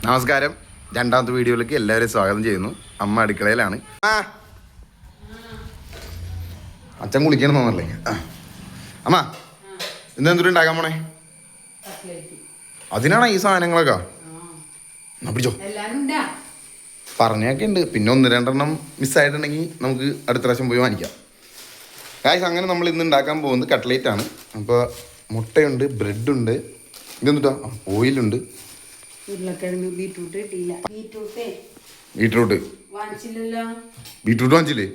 നമസ്കാരം. രണ്ടാമത്തെ വീഡിയോയിലേക്ക് എല്ലാവരെയും സ്വാഗതം ചെയ്യുന്നു. അമ്മ അടുക്കളയിലാണ്. അച്ഛൻ കുളിക്കണം തോന്നല്ലേ? അമ്മ ഇന്നെന്തൊരു ഉണ്ടാക്കാൻ പോണേ? അതിനാണ് ഈ സാധനങ്ങളൊക്കെ പിടിച്ചോ. പറഞ്ഞൊക്കെ ഉണ്ട്. പിന്നെ 1-2 മിസ്സായിട്ടുണ്ടെങ്കിൽ നമുക്ക് അടുത്ത പ്രാവശ്യം പോയി വാങ്ങിക്കാം. ഗായ്സ്, അങ്ങനെ നമ്മൾ ഇന്ന് ഉണ്ടാക്കാൻ പോകുന്നത് കട്ട്ലേറ്റ് ആണ്. അപ്പോൾ മുട്ടയുണ്ട്, ബ്രെഡുണ്ട്, ഇതെന്താ ഓയിലുണ്ട്, ബീട്രൂട്ട് വാങ്ങിച്ചില്ലേ?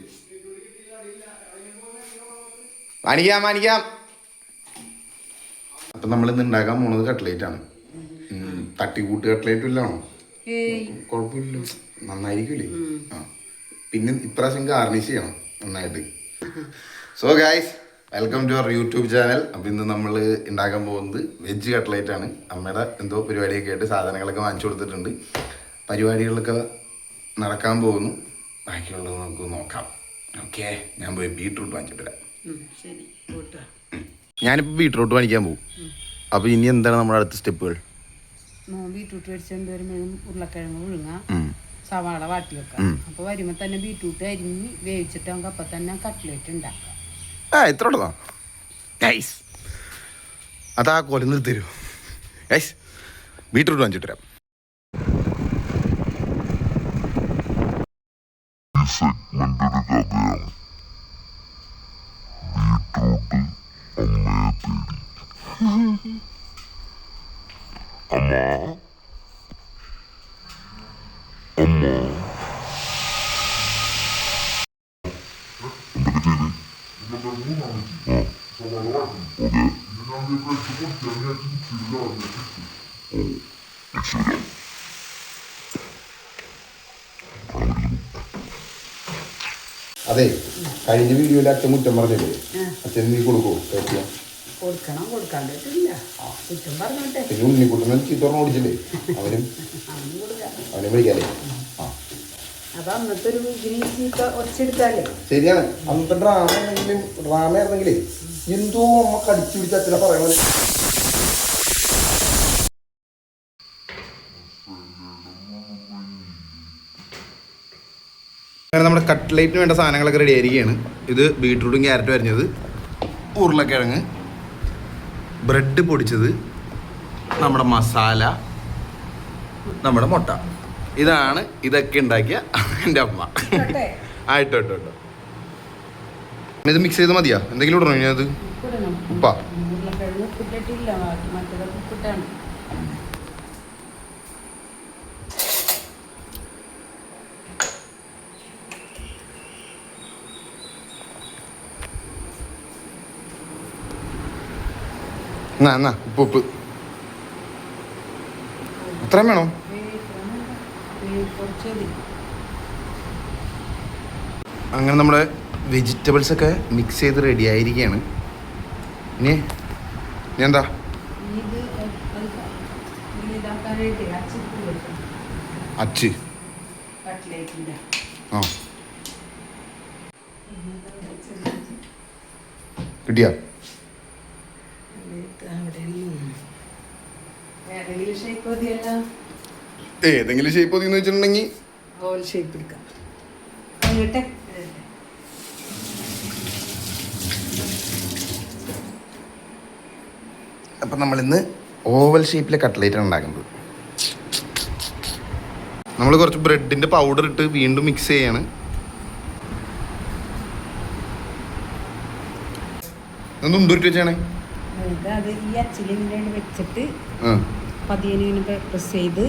വാങ്ങിക്കാം. അപ്പം നമ്മളിന്ന് ഉണ്ടാക്കാൻ പോണത് കട്ട്ലേറ്റ് ആണ്. തട്ടിക്കൂട്ട് കട്ട്ലേറ്റും ഇല്ലാണോ? കുഴപ്പമില്ല, നന്നായിരിക്കില്ലേ? പിന്നെ ഇപ്രാവശ്യം ഗാർണിഷ് ചെയ്യണം നന്നായിട്ട്. So guys, welcome to our YouTube channel. അപ്പം ഇന്ന് നമ്മൾ ഉണ്ടാക്കാൻ പോകുന്നത് വെജ് കട്ട്ലേറ്റ് ആണ്. അമ്മയുടെ എന്തോ പരിപാടിയൊക്കെ ആയിട്ട് സാധനങ്ങളൊക്കെ വാങ്ങിച്ചു കൊടുത്തിട്ടുണ്ട്. പരിപാടികളൊക്കെ നടക്കാൻ പോകുന്നു. ബാക്കിയുള്ളത് നമുക്ക് നോക്കാം. ഓക്കെ, ഞാൻ പോയി ബീട്രൂട്ട് വാങ്ങിച്ചിട്ട് വരാം. ഞാനിപ്പോൾ ബീട്രൂട്ട് വാങ്ങിക്കാൻ പോകും. അപ്പോൾ ഇനി എന്താണ് നമ്മുടെ അടുത്ത സ്റ്റെപ്പുകൾ? ബീട്രൂട്ട് മേടിച്ചുകൊണ്ട് വരുമ്പോഴും ഉരുളക്കിഴങ്ങ് വിഴുങ്ങാം, സവാള വാട്ടി വെക്കാം. അപ്പോൾ വരുമ്പോൾ തന്നെ ബീട്രൂട്ട് അരിഞ്ഞ് വേവിച്ചിട്ട് നമുക്ക് അപ്പം തന്നെ കട്ട്ലേറ്റ് ഉണ്ടാക്കാം. ഇത്ര ഉള്ളതാ ഗൈസ്? അതാ കൊല നിർത്തരൂ ഗൈസ്. ബീട്രൂട്ട് വാങ്ങിച്ചിട്ട് വരാം. അതെ, കഴിഞ്ഞ വീഡിയോയിൽ അച്ഛൻ മുറ്റം പറഞ്ഞില്ലേ? അച്ഛൻ നീ കൊടുക്കുമോ? കൊടുക്കണം, കൊടുക്കാണ്ടിട്ടില്ല. കുറ്റം പറഞ്ഞോട്ടെ. പിന്നെ ഉണ്ണിക്കുട്ടനെ ചീത്തോർന്ന് ഓടിച്ചില്ലേ? അവനും വിളിക്കാല്ലേ? അപ്പൊ അന്നത്തെ ഒരു ചീത്ത ഒച്ചെടുത്താലേ ശരിയാണ്. അന്നത്തെ ഡ്രാമ ആയിരുന്നെങ്കിലേ എന്തോ അമ്മ കടിച്ചു പിടിച്ച അച്ഛനെ പറയണത്. അങ്ങനെ നമ്മുടെ കട്ട്ലേറ്റിന് വേണ്ട സാധനങ്ങളൊക്കെ റെഡി ആയിരിക്കുകയാണ്. ഇത് ബീട്രൂട്ടും ക്യാരറ്റും അരിഞ്ഞത്, ഉരുളക്കിഴങ്ങ്, ബ്രെഡ് പൊടിച്ചത്, നമ്മുടെ മസാല, നമ്മുടെ മുട്ട. ഇതാണ് ഇതൊക്കെ ഉണ്ടാക്കിയ എൻ്റെ അമ്മ. ആയിട്ടോ. ഇത് മിക്സ് ചെയ്ത് മതിയാ? എന്തെങ്കിലും ഇടണോ ഇനി? അത് ഉപ്പാ? എന്നാ ഉപ്പ് ഇത്രയും വേണോ? അങ്ങനെ നമ്മുടെ വെജിറ്റബിൾസ് ഒക്കെ മിക്സ് ചെയ്ത് റെഡി ആയിരിക്കുകയാണ്. ഇനി എന്താ അച്ച്? ആ, കിട്ടിയാ? ഏതെങ്കിലും ഷേപ്പ് മതിയെന്ന് വെച്ചിട്ടുണ്ടെങ്കിൽ അപ്പം നമ്മളിന്ന് ഓവൽ ഷേപ്പിലെ കട്ട്ലേറ്റാണ് ഉണ്ടാക്കുന്നത്. നമ്മൾ കുറച്ച് ബ്രെഡിൻ്റെ പൗഡർ ഇട്ട് വീണ്ടും മിക്സ് ചെയ്യാണ്. എന്തുണ്ടിട്ട് വെച്ചാണേ? അത് ഈ അച്ചിലിങ്ങനെ വെച്ചിട്ട് പതിയെ പ്രസ് ചെയ്ത്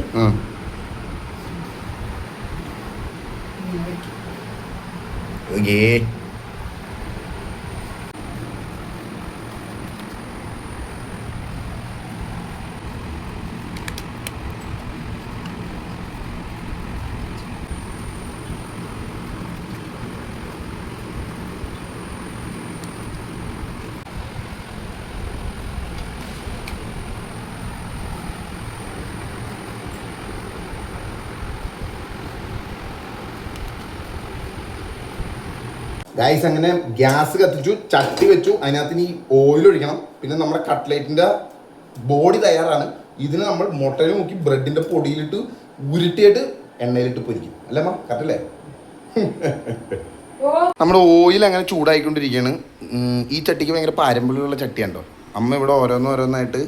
ഗൈസ്, അങ്ങനെ ഗ്യാസ് കത്തിച്ചു, ചട്ടി വെച്ചു, അതിനകത്ത് ഇനി ഓയിൽ ഒഴിക്കണം. പിന്നെ നമ്മുടെ കട്ട്ലേറ്റിൻ്റെ ബോഡി തയ്യാറാണ്. ഇതിന് നമ്മൾ മുട്ടയിൽ മുക്കി ബ്രെഡിന്റെ പൊടിയിലിട്ട് ഉരുട്ടിയിട്ട് എണ്ണയിലിട്ട് പൊരിക്കും അല്ലേ അമ്മ കറക്റ്റല്ലേ? നമ്മുടെ ഓയിൽ അങ്ങനെ ചൂടായിക്കൊണ്ടിരിക്കുകയാണ്. ഈ ചട്ടിക്ക് ഭയങ്കര പാരമ്പര്യമുള്ള ചട്ടിയാണ്ടോ. അമ്മ ഇവിടെ ഓരോന്നായിട്ട്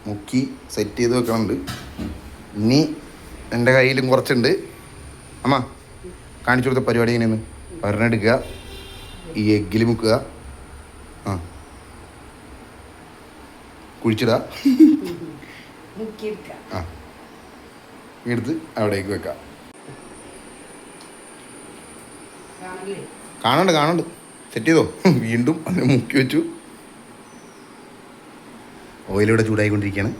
മുക്കി സെറ്റ് ചെയ്ത് വെക്കണുണ്ട്. ഇനി എൻ്റെ കയ്യിലും കുറച്ചുണ്ട്. അമ്മ കാണിച്ചു കൊടുത്ത പരിപാടി എങ്ങനെയാണ്? ഒരെണ്ണം എടുക്കുക, ഈ എഗ്ഗിൽ മുക്കുക, ആ കുഴിച്ചിടുക, ആ എടുത്ത് അവിടേക്ക് വെക്കാം. കാണണ്ട് സെറ്റ് ചെയ്തോ. വീണ്ടും അതിനെ മുക്കി വെച്ചു. ഓയിലിവിടെ ചൂടായിക്കൊണ്ടിരിക്കുകയാണ്.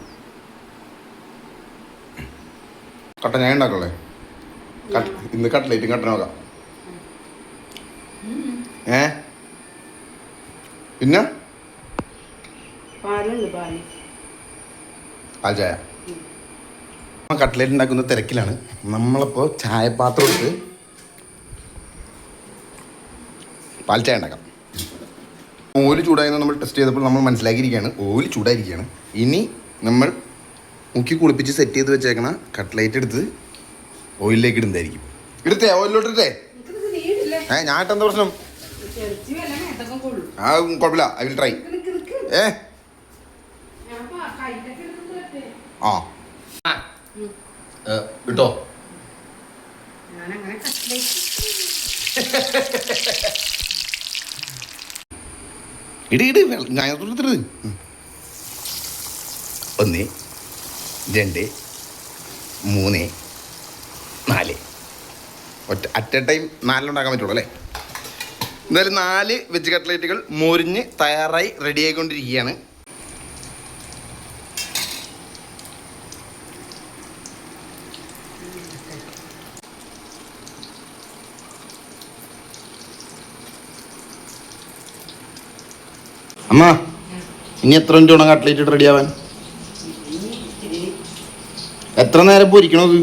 കട്ട ഞാൻ ഉണ്ടാക്കല്ലേ? ഇന്ന് കട്ട്ലേറ്റും കട്ടൻ നോക്കാം. പിന്നെ പാൽ ചായ. കട്ട്ലേറ്റ് ഉണ്ടാക്കുന്ന തിരക്കിലാണ്. നമ്മളിപ്പോൾ ചായപാത്രം എടുത്ത് പാൽ ചായ ഉണ്ടാക്കാം. ഓയിൽ ചൂടായെന്ന് നമ്മൾ ടെസ്റ്റ് ചെയ്തപ്പോൾ നമ്മൾ മനസ്സിലാക്കിയിരിക്കുകയാണ് ഓയിൽ ചൂടായിരിക്കുകയാണ്. ഇനി നമ്മൾ മുക്കി കുളിപ്പിച്ച് സെറ്റ് ചെയ്ത് വെച്ചേക്കണ കട്ട്ലേറ്റ് എടുത്ത് ഓയിലിലേക്ക് ഇടുന്നതായിരിക്കും. എടുത്തേ ഓയിലോട്ടിട്ടേ. ഞാൻ ഇട്ടെന്താ പ്രശ്നം? ആ കുഴപ്പമില്ല, ഐ വിൽ ട്രൈ. ആ ഇട്ടോ. ഇട് ഞാൻ 1 2 3 4 അറ്റ് എ ടൈം 4 ഉണ്ടാക്കാൻ പറ്റുള്ളൂ അല്ലേ? എന്തായാലും 4 വെജ് കട്ട്ലേറ്റുകൾ മൊരിഞ്ഞ് തയ്യാറായി റെഡി ആയിക്കൊണ്ടിരിക്കുകയാണ്. അമ്മ ഇനി എത്ര മിനിറ്റ് വേണം കട്ട്ലേറ്റ് റെഡി ആവാൻ? എത്ര നേരം പൊരിക്കണത്?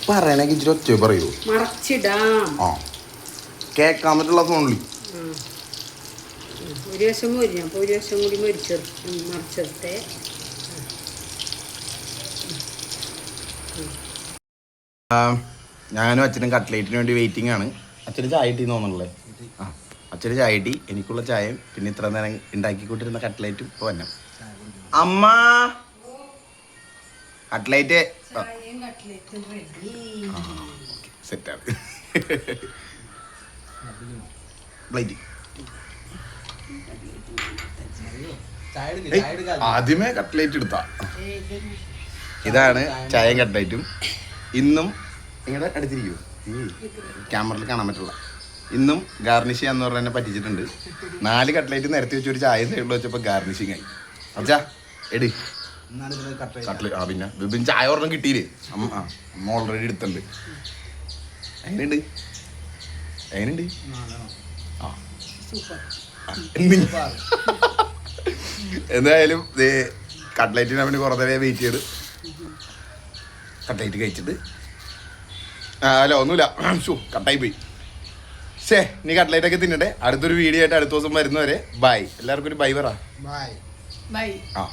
പറയണെങ്കിൽ ഇച്ചിരി ഒച്ച പറയൂ. ആ കേൾക്കാൻ പറ്റുള്ള ഫോണിൽ ഒരു വശം മൊരിഞ്ഞ അപ്പോൾ ഒരു വശം കൂടി മറിച്ചെടുത്തേ. ഞാനും അച്ഛനും കട്ട്ലേറ്റിന് വേണ്ടി വെയിറ്റിംഗ് ആണ്. അച്ഛന് ചായ ഇട്ടി തോന്നണല്ലേ? ആ അച്ഛന് ചായ ഇട്ടി, എനിക്കുള്ള ചായയും പിന്നെ ഇത്ര നേരം ഉണ്ടാക്കിക്കൊണ്ടിരുന്ന കട്ട്ലേറ്റും ഇപ്പോൾ വന്നെ. അമ്മ കട്ട്ലേറ്റ് സെറ്റാണ്. ആദ്യമേ കട്ട്ലേറ്റ് എടുത്താ. ഇതാണ് ചായയും കട്ട്ലേറ്റും. ഇന്നും ഇങ്ങനെ അടുത്തിരിക്കൂ, ക്യാമറയിൽ കാണാൻ പറ്റുള്ള. ഇന്നും ഗാർണിഷ് ചെയ്യാന്ന് പറഞ്ഞാൽ എന്നെ പറ്റിച്ചിട്ടുണ്ട്. 4 കട്ട്ലേറ്റ് നിരത്തി വെച്ച് ഒരു ചായ സൈഡിൽ വെച്ചപ്പോൾ ഗാർണിഷിങ് ആയി. അച്ഛാ എടി കട്ട്ലേറ്റ്. ആ പിന്നെ ബിബിൻ ചായ ഒരെണ്ണം കിട്ടിയില്ലേ? അമ്മ ഓൾറെഡി എടുത്തുണ്ട്. എങ്ങനെയുണ്ട്? ആ എന്തായാലും കട്ട്ലേറ്റിന് വേണ്ടി കുറേ നേരം വെയിറ്റ് ചെയ്ത് കട്ട്ലേറ്റ് കഴിച്ചിട്ട് അല്ല ഒന്നുമില്ല, കട്ടായി പോയി. നീ കട്ട്ലേറ്റൊക്കെ തിന്നട്ടെ. അടുത്തൊരു വീഡിയോ ആയിട്ട് അടുത്ത ദിവസം വരുന്നവരെ ബൈ. എല്ലാവർക്കും ഒരു ബൈ പറ. ബൈ. ആ